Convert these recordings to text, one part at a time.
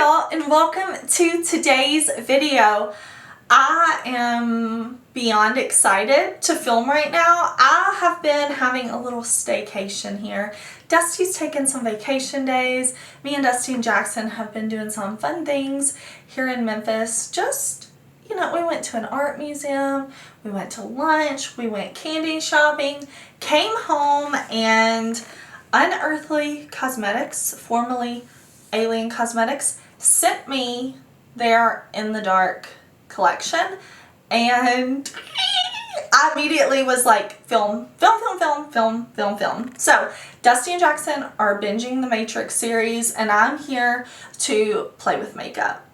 y'all, and welcome to today's video. I am beyond excited to film right now. I have been having a little staycation here. Dusty's taken some vacation days. Me and Dusty and Jackson have been doing some fun things here in Memphis. Just, you know, we went to an art museum, we went to lunch, we went candy shopping, came home, and Unearthly Cosmetics, formerly Alien Cosmetics, sent me their In the Dark collection, and I immediately was like, film. So Dusty and Jackson are binging the Matrix series, and I'm here to play with makeup.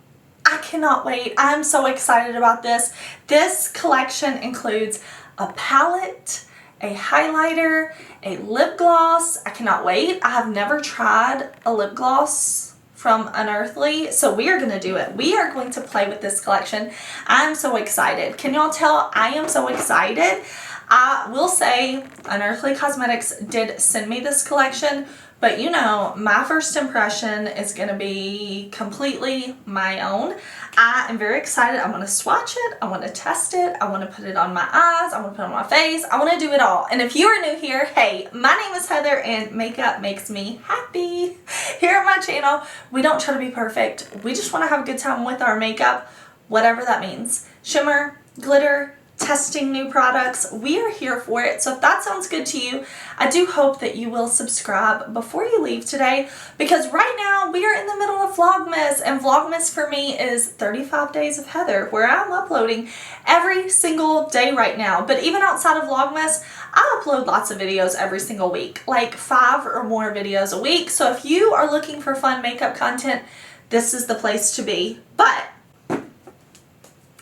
I cannot wait. I'm so excited about this. This collection includes a palette, a highlighter, a lip gloss. I cannot wait. I have never tried a lip gloss from Unearthly, so we are going to do it. We are going to play with this collection. I'm so excited. Can y'all tell I am so excited? I will say Unearthly Cosmetics did send me this collection, but you know, my first impression is going to be completely my own. I am very excited. I want to swatch it. I want to test it. I want to put it on my eyes. I want to put it on my face. I want to do it all. And if you are new here, hey, my name is Heather and makeup makes me happy. Here at my channel, we don't try to be perfect. We just want to have a good time with our makeup, whatever that means. Shimmer, glitter, testing new products, we are here for it. So if that sounds good to you, I do hope that you will subscribe before you leave today, because right now we are in the middle of Vlogmas, and Vlogmas for me is 35 days of Heather, where I'm uploading every single day right now. But even outside of Vlogmas, I upload lots of videos every single week, like 5 or more videos a week. So if you are looking for fun makeup content, this is the place to be. But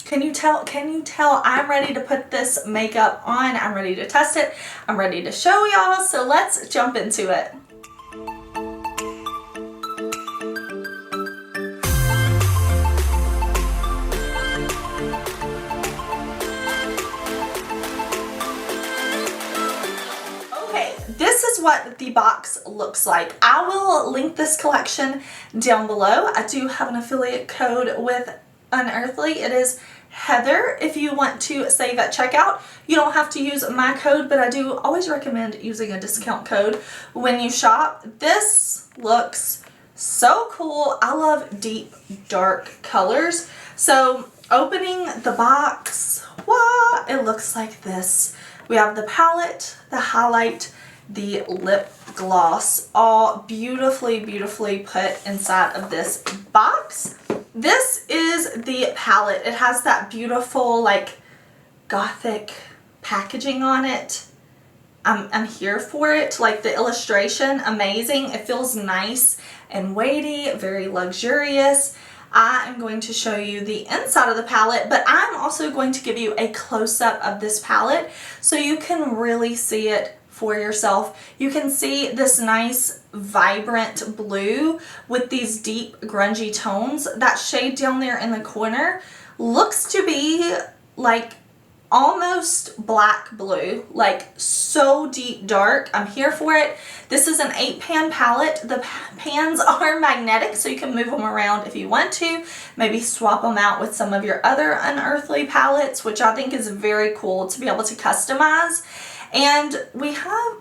Can you tell I'm ready to put this makeup on? I'm ready to test it. I'm ready to show y'all. So let's jump into it. Okay, this is what the box looks like. I will link this collection down below. I do have an affiliate code with Unearthly. It is Heather if you want to save at checkout. You don't have to use my code, but I do always recommend using a discount code when you shop. This looks so cool. I love deep, dark colors. So opening the box, wow, it looks like this. We have the palette, the highlight, the lip gloss, all beautifully put inside of this box. This is the palette. It has that beautiful, like, gothic packaging on it. I'm here for it. Like, the illustration, amazing. It feels nice and weighty, very luxurious. I am going to show you the inside of the palette, but I'm also going to give you a close-up of this palette so you can really see it for yourself. You can see this nice vibrant blue with these deep grungy tones. That shade down there in the corner looks to be like almost black blue, like so deep dark. I'm here for it. This is an 8-pan palette. The pans are magnetic, so you can move them around if you want to. Maybe swap them out with some of your other Unearthly palettes, which I think is very cool to be able to customize. And we have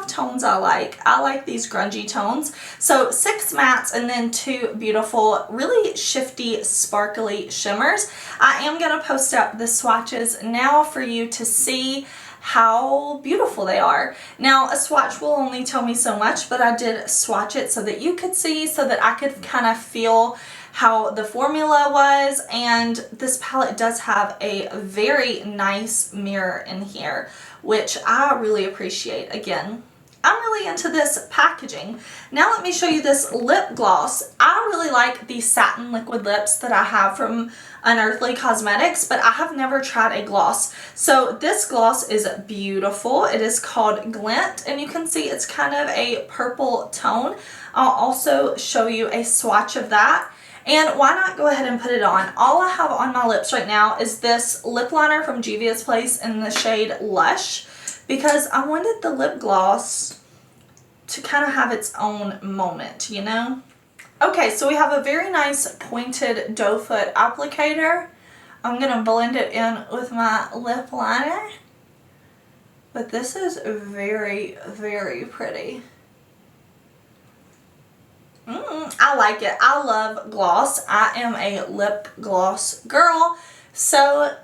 tones I like. I like these grungy tones. So 6 mattes and then 2 beautiful, really shifty, sparkly shimmers. I am going to post up the swatches now for you to see how beautiful they are. Now, a swatch will only tell me so much, but I did swatch it so that you could see, so that I could kind of feel how the formula was. And this palette does have a very nice mirror in here, which I really appreciate. Again, I'm really into this packaging. Now let me show you this lip gloss. I really like the satin liquid lips that I have from Unearthly Cosmetics, but I have never tried a gloss. So this gloss is beautiful. It is called Glint, and you can see it's kind of a purple tone. I'll also show you a swatch of that. And why not go ahead and put it on? All I have on my lips right now is this lip liner from JUVIA'S in the shade Lush, because I wanted the lip gloss to kind of have its own moment, you know? Okay, so we have a very nice pointed doe foot applicator. I'm going to blend it in with my lip liner. But this is very, very pretty. I like it. I love gloss. I am a lip gloss girl. So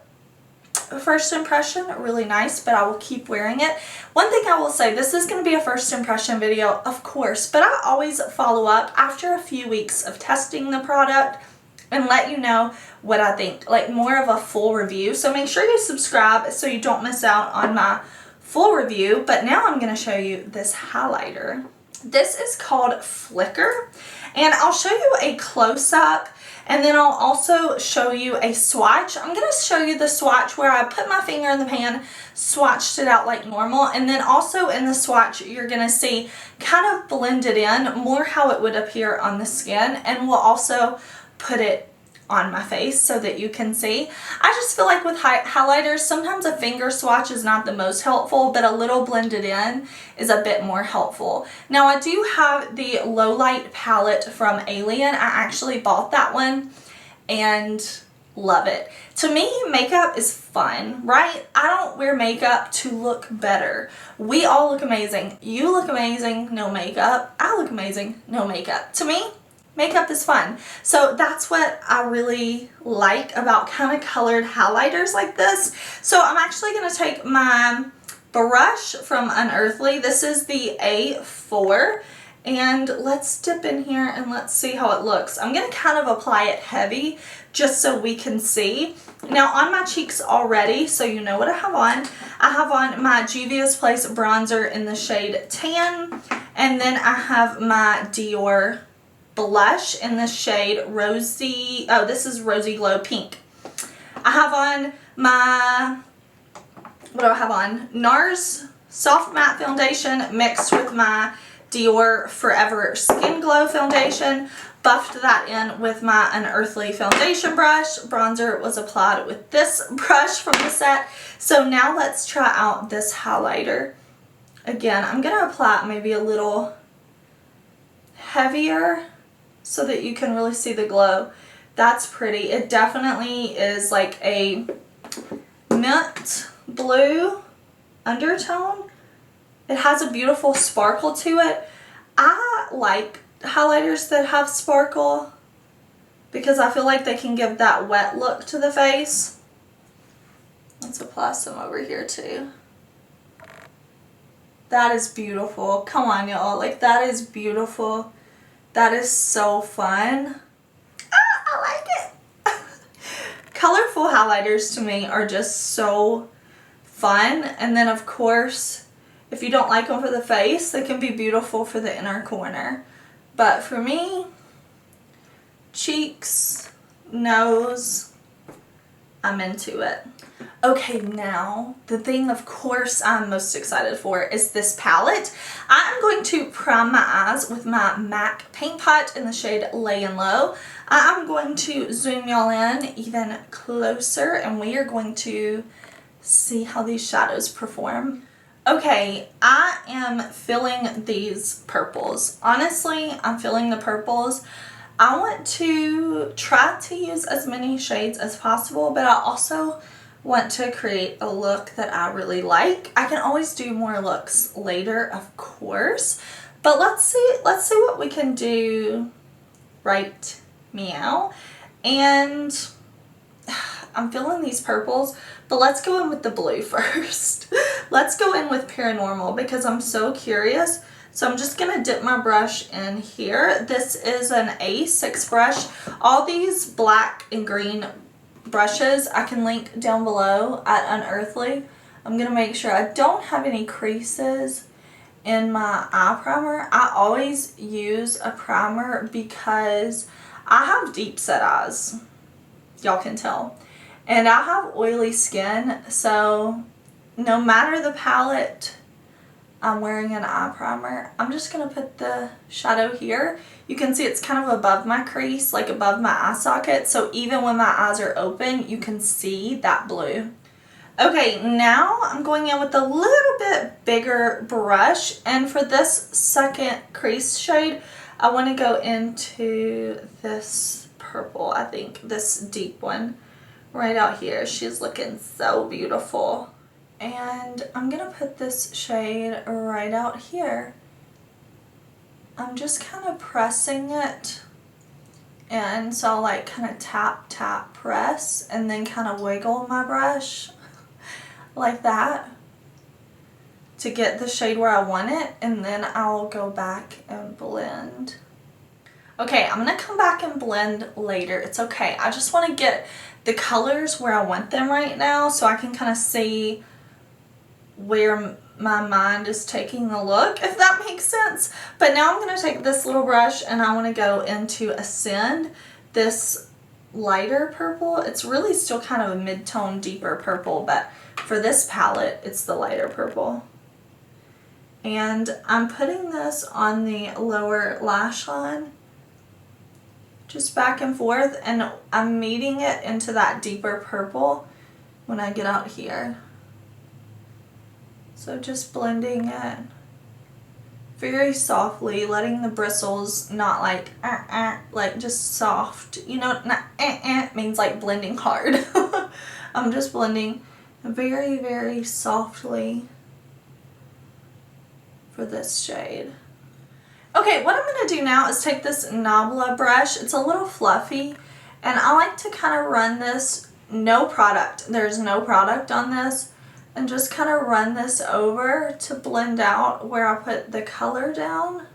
first impression, really nice, but I will keep wearing it. One thing I will say, this is going to be a first impression video, of course, but I always follow up after a few weeks of testing the product and let you know what I think, like more of a full review. So make sure you subscribe so you don't miss out on my full review. But now I'm going to show you this highlighter. This is called Flicker, and I'll show you a close-up, and then I'll also show you a swatch. I'm going to show you the swatch where I put my finger in the pan, swatched it out like normal, and then also in the swatch you're going to see kind of blended in more how it would appear on the skin, and we'll also put it on my face so that you can see. I just feel like with highlighters, sometimes a finger swatch is not the most helpful, but a little blended in is a bit more helpful. Now I do have the low light palette from LAYIN. I actually bought that one and love it. To me, makeup is fun, right? I don't wear makeup to look better. We all look amazing. You look amazing, no makeup. I look amazing, no makeup. To me, makeup is fun. So that's what I really like about kind of colored highlighters like this. So I'm actually going to take my brush from Unearthly. This is the A4. And let's dip in here and let's see how it looks. I'm going to kind of apply it heavy just so we can see. Now on my cheeks already, so you know what I have on my Juvia's Place bronzer in the shade Tan. And then I have my DIOR blush in the shade Rosy, this is Rosy Glow Pink. I have on my, what do I have on? NARS Soft Matte Foundation mixed with my DIOR Forever Skin Glow Foundation. Buffed that in with my Unearthly foundation brush. Bronzer was applied with this brush from the set. So now let's try out this highlighter. Again, I'm going to apply it maybe a little heavier so that you can really see the glow. That's pretty. It definitely is like a mint blue undertone. It has a beautiful sparkle to it. I like highlighters that have sparkle because I feel like they can give that wet look to the face. Let's apply some over here too. That is beautiful. Come on, y'all. Like, that is beautiful. That is so fun. I like it. Colorful highlighters to me are just so fun. And then of course, if you don't like them for the face, they can be beautiful for the inner corner. But for me, cheeks, nose, I'm into it. Okay, now the thing of course I'm most excited for is this palette. I'm going to prime my eyes with my MAC Paint Pot in the shade Lay Low. I'm going to zoom y'all in even closer and we are going to see how these shadows perform. Okay, I am feeling these purples. Honestly, I'm feeling the purples. I want to try to use as many shades as possible, but I also want to create a look that I really like. I can always do more looks later, of course, but let's see what we can do right meow. And I'm feeling these purples, but let's go in with the blue first. Let's go in with Paranormal because I'm so curious. So I'm just gonna dip my brush in here. This is an A6 brush. All these black and green brushes I can link down below at Unearthly. I'm gonna make sure I don't have any creases in my eye primer. I always use a primer because I have deep set eyes, y'all can tell, and I have oily skin, so no matter the palette I'm wearing an eye primer. I'm just going to put the shadow here. You can see it's kind of above my crease, like above my eye socket, so even when my eyes are open, you can see that blue. Okay, now I'm going in with a little bit bigger brush, and for this second crease shade, I want to go into this purple, I think, this deep one right out here. She's looking so beautiful. And I'm going to put this shade right out here. I'm just kind of pressing it. And so I'll like kind of tap, tap, press, and then kind of wiggle my brush like that to get the shade where I want it, and then I'll go back and blend. Okay, I'm going to come back and blend later. It's okay. I just want to get the colors where I want them right now so I can kind of see where my mind is taking the look, if that makes sense. But now I'm going to take this little brush and I want to go into Ascend, this lighter purple. It's really still kind of a mid-tone, deeper purple, but for this palette, it's the lighter purple. And I'm putting this on the lower lash line, just back and forth, and I'm meeting it into that deeper purple when I get out here. So just blending it very softly, letting the bristles not like just soft. You know, not means like blending hard. I'm just blending very, very softly for this shade. Okay, what I'm going to do now is take this Nabla brush. It's a little fluffy, and I like to kind of run this, no product. There's no product on this. And just kind of run this over to blend out where I put the color down.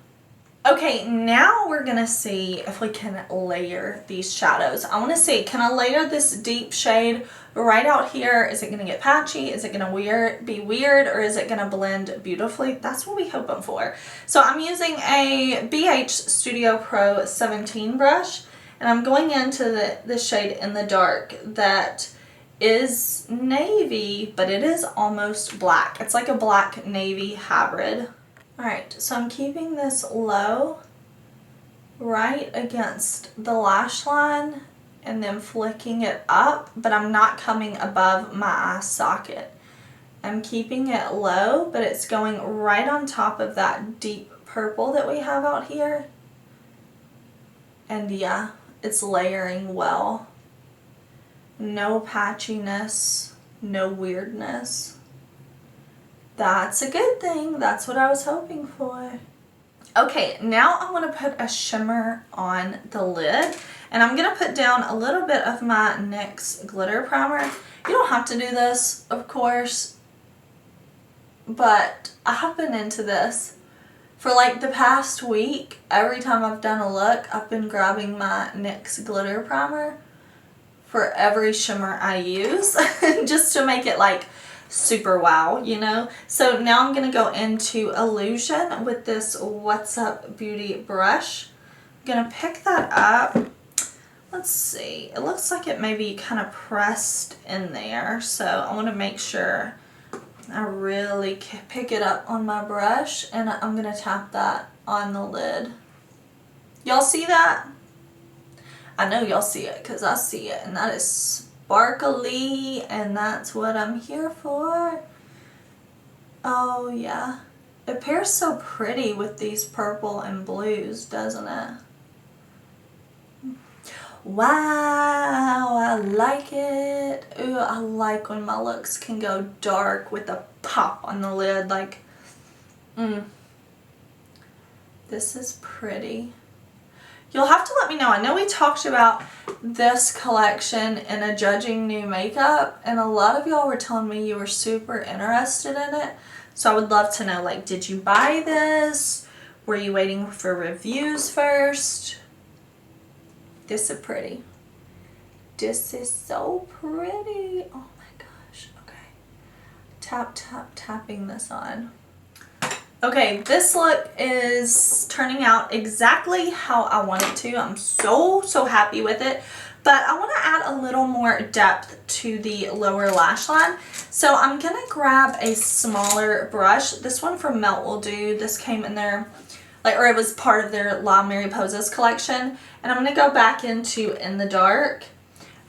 Okay, now we're going to see if we can layer these shadows. I want to see, can I layer this deep shade right out here? Is it going to get patchy? Is it going to be weird? Or is it going to blend beautifully? That's what we're hoping for. So I'm using a BH Studio Pro 17 brush. And I'm going into the shade in the dark that is navy, but it is almost black. It's like a black navy hybrid. Alright, so I'm keeping this low right against the lash line and then flicking it up, but I'm not coming above my eye socket. I'm keeping it low, but it's going right on top of that deep purple that we have out here. And yeah, it's layering well. No patchiness, no weirdness. That's a good thing. That's what I was hoping for. Okay, now I want to put a shimmer on the lid. And I'm going to put down a little bit of my NYX glitter primer. You don't have to do this, of course. But I have been into this. For like the past week, every time I've done a look, I've been grabbing my NYX glitter primer for every shimmer I use, just to make it like super wow, you know? So now I'm gonna go into Illusion with this What's Up Beauty brush. I'm gonna pick that up. Let's see, it looks like it may be kind of pressed in there, so I wanna make sure I really pick it up on my brush, and I'm gonna tap that on the lid. Y'all see that? I know y'all see it because I see it, and that is sparkly, and that's what I'm here for. Oh yeah, it pairs so pretty with these purple and blues, doesn't it? Wow, I like it. Ooh, I like when my looks can go dark with a pop on the lid, like, This is pretty. You'll have to let me know. I know we talked about this collection in a Judging New Makeup, and a lot of y'all were telling me you were super interested in it. So I would love to know, like, did you buy this? Were you waiting for reviews first? This is pretty. This is so pretty. Oh my gosh. Okay. Tap, tap, tapping this on. Okay, this look is turning out exactly how I want it to. I'm so happy with it. But I want to add a little more depth to the lower lash line. So I'm going to grab a smaller brush. This one from Melt Will Do. This came in their, or it was part of their La Mariposas collection. And I'm going to go back into In the Dark.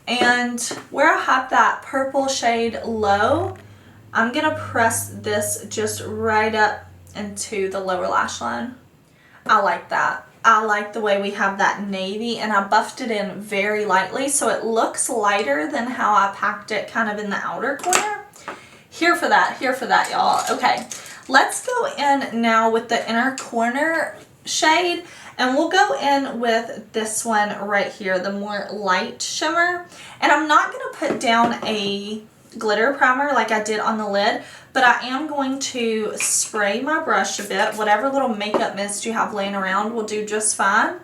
And where I have that purple shade low, I'm going to press this just right up into the lower lash line. I like that. I like the way we have that navy, and I buffed it in very lightly so it looks lighter than how I packed it kind of in the outer corner. Here for that, y'all. Okay, let's go in now with the inner corner shade, and we'll go in with this one right here, the more light shimmer. And I'm not going to put down a glitter primer like I did on the lid, but I am going to spray my brush a bit. Whatever little makeup mist you have laying around will do just fine.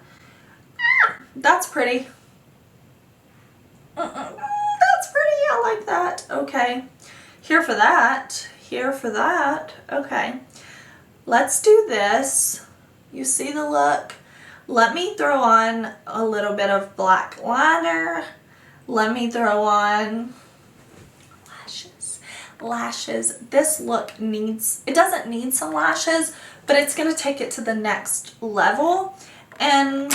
That's pretty. That's pretty. I like that. Okay. Here for that. Okay. Let's do this. You see the look? Let me throw on a little bit of black liner. Let me throw on lashes. This look doesn't need some lashes, but it's going to take it to the next level, and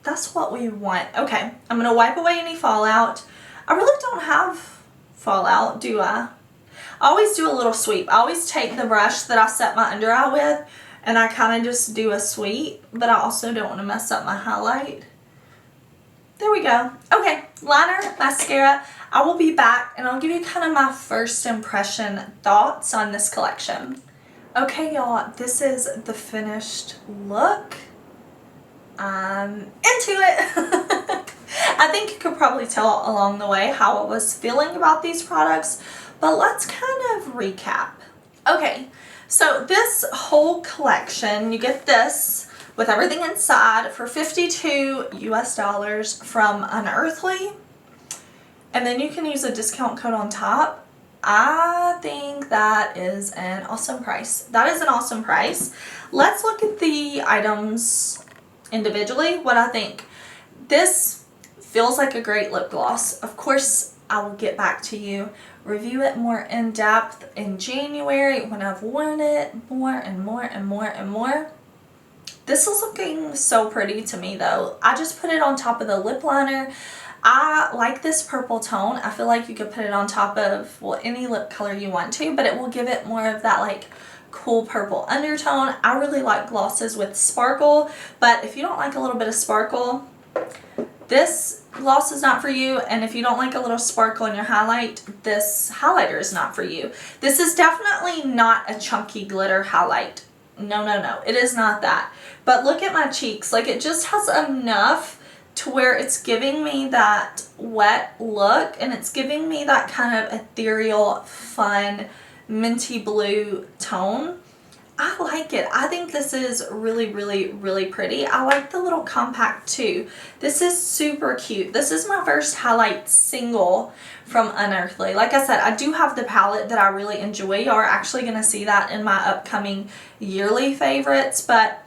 that's what we want. Okay, I'm going to wipe away any fallout. I really don't have fallout, do I? I always do a little sweep. I always take the brush that I set my under eye with, and I kind of just do a sweep, but I also don't want to mess up my highlight. There we go. Okay, liner, mascara. I will be back and I'll give you kind of my first impression thoughts on this collection. Okay, y'all, this is the finished look. I'm into it. I think you could probably tell along the way how I was feeling about these products, but let's kind of recap. Okay, so this whole collection, you get this with everything inside for $52 US from Unearthly. And then you can use a discount code on top. I think that is an awesome price. That is an awesome price. Let's look at the items individually, what I think. This feels like a great lip gloss. Of course, I will get back to you, review it more in depth in January when I've worn it more and more and more and more. This is looking so pretty to me though. I just put it on top of the lip liner. I like this purple tone. I feel like you could put it on top of, well, any lip color you want to, but it will give it more of that like cool purple undertone. I really like glosses with sparkle, but if you don't like a little bit of sparkle, this gloss is not for you. And if you don't like a little sparkle in your highlight, this highlighter is not for you. This is definitely not a chunky glitter highlight. No, no, no. It is not that. But look at my cheeks. Like, it just has enough to where it's giving me that wet look, and it's giving me that kind of ethereal, fun, minty blue tone. I like it. I think this is really, really, really pretty. I like the little compact too. This is super cute. This is my first highlight single from Unearthly. Like I said, I do have the palette that I really enjoy. You are actually going to see that in my upcoming yearly favorites, but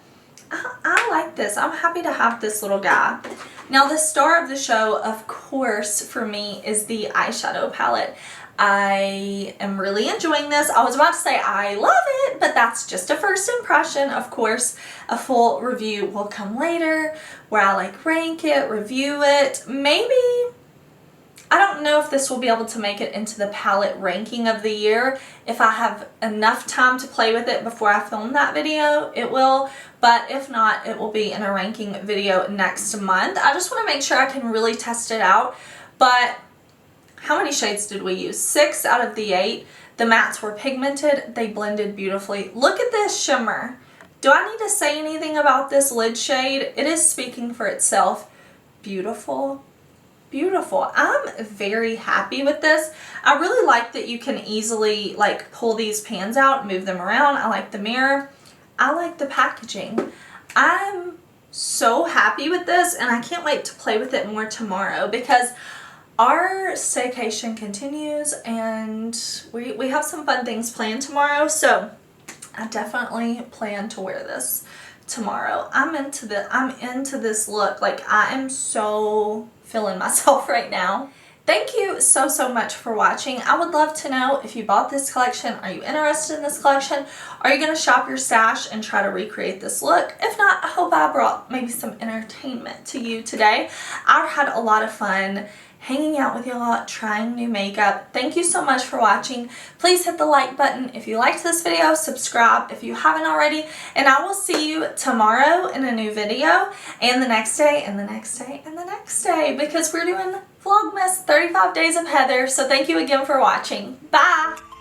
I like this. I'm happy to have this little guy. Now, the star of the show, of course, for me is the eyeshadow palette. I am really enjoying this. I was about to say I love it, but that's just a first impression. Of course, a full review will come later where I like rank it, review it. Maybe, I don't know if this will be able to make it into the palette ranking of the year. If I have enough time to play with it before I film that video, it will. But if not, it will be in a ranking video next month. I just want to make sure I can really test it out. But how many shades did we use? 6 out of the 8. The mattes were pigmented. They blended beautifully. Look at this shimmer. Do I need to say anything about this lid shade? It is speaking for itself. Beautiful. Beautiful. I'm very happy with this. I really like that you can easily like pull these pans out, move them around. I like the mirror. I like the packaging. I'm so happy with this, and I can't wait to play with it more tomorrow because our staycation continues and we have some fun things planned tomorrow, so I definitely plan to wear this tomorrow. I'm into this look. Like, I am so feeling myself right now. Thank you so, so much for watching. I would love to know if you bought this collection. Are you interested in this collection? Are you going to shop your stash and try to recreate this look? If not, I hope I brought maybe some entertainment to you today. I had a lot of fun hanging out with y'all, trying new makeup. Thank you so much for watching. Please hit the like button if you liked this video, subscribe if you haven't already, and I will see you tomorrow in a new video, and the next day, and the next day, and the next day, because we're doing Vlogmas 35 Days of Heather. So thank you again for watching. Bye!